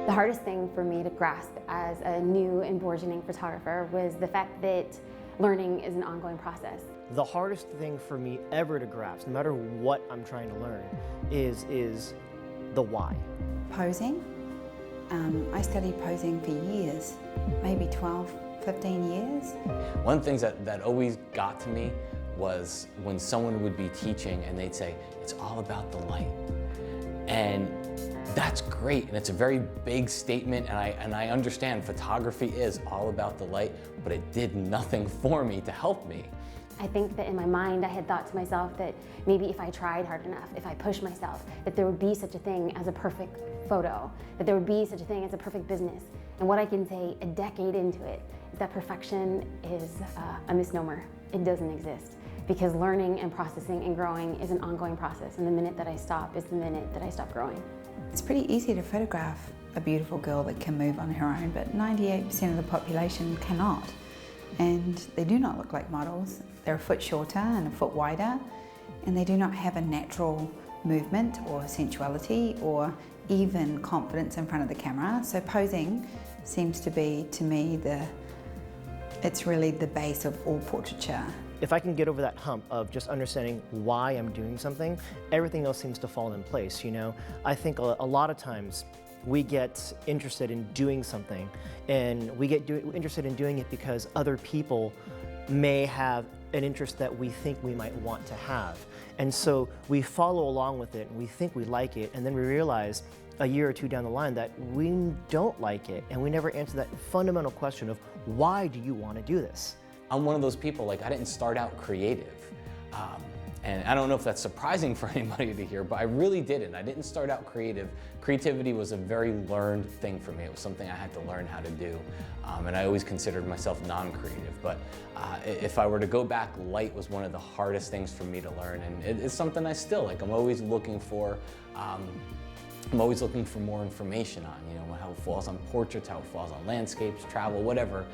The hardest thing for me to grasp as a new and burgeoning photographer was the fact that learning is an ongoing process. The hardest thing for me ever to grasp, no matter what I'm trying to learn, is the why. Posing. I studied posing for years, maybe 12, 15 years. One of the things that always got to me was when someone would be teaching and they'd say, it's all about the light. And that's great, and it's a very big statement, and I understand photography is all about the light, but it did nothing for me to help me. I think that in my mind I had thought to myself that maybe if I tried hard enough, if I pushed myself, that there would be such a thing as a perfect photo, that there would be such a thing as a perfect business. And what I can say a decade into it is that perfection is a misnomer. It doesn't exist. Because learning and processing and growing is an ongoing process, and the minute that I stop is the minute that I stop growing. It's pretty easy to photograph a beautiful girl that can move on her own, but 98% of the population cannot. And they do not look like models. They're a foot shorter and a foot wider, and they do not have a natural movement or sensuality or even confidence in front of the camera. So posing seems to be, to me, it's really the base of all portraiture. If I can get over that hump of just understanding why I'm doing something, everything else seems to fall in place, you know? I think a lot of times we get interested in doing something, and we get interested in doing it because other people may have an interest that we think we might want to have. And so we follow along with it, and we think we like it, and then we realize a year or two down the line that we don't like it, and we never answer that fundamental question of, why do you want to do this? I'm one of those people, like, I didn't start out creative. And I don't know if that's surprising for anybody to hear, but I really didn't. I didn't start out creative. Creativity was a very learned thing for me. It was something I had to learn how to do. And I always considered myself non-creative. But if I were to go back, light was one of the hardest things for me to learn. And it's something I still like. I'm always looking for more information on, you know, how it falls on portraits, how it falls on landscapes, travel, whatever.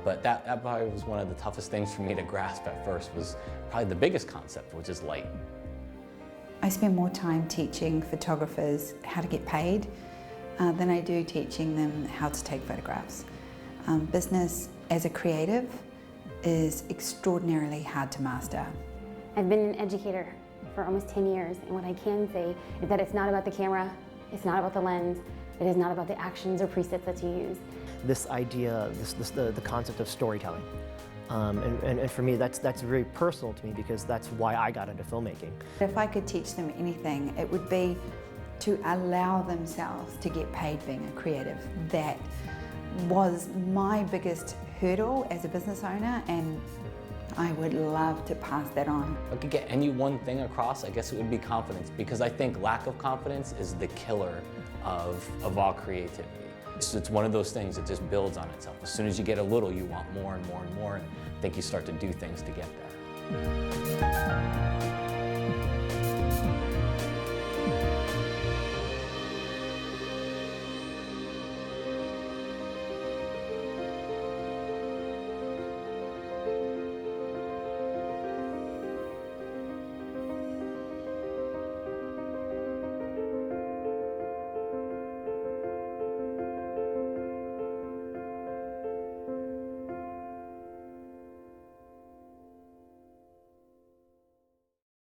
But that probably was one of the toughest things for me to grasp at first, was probably the biggest concept, which is light. I spend more time teaching photographers how to get paid than I do teaching them how to take photographs. Business as a creative is extraordinarily hard to master. I've been an educator for almost 10 years, and what I can say is that it's not about the camera, it's not about the lens, it is not about the actions or presets that you use. This idea, the concept of storytelling. And for me, that's very personal to me, because that's why I got into filmmaking. If I could teach them anything, it would be to allow themselves to get paid being a creative. That was my biggest hurdle as a business owner, and I would love to pass that on. If I could get any one thing across, I guess it would be confidence, because I think lack of confidence is the killer of all creativity. It's one of those things that just builds on itself. As soon as you get a little, you want more and more and more, and I think you start to do things to get there.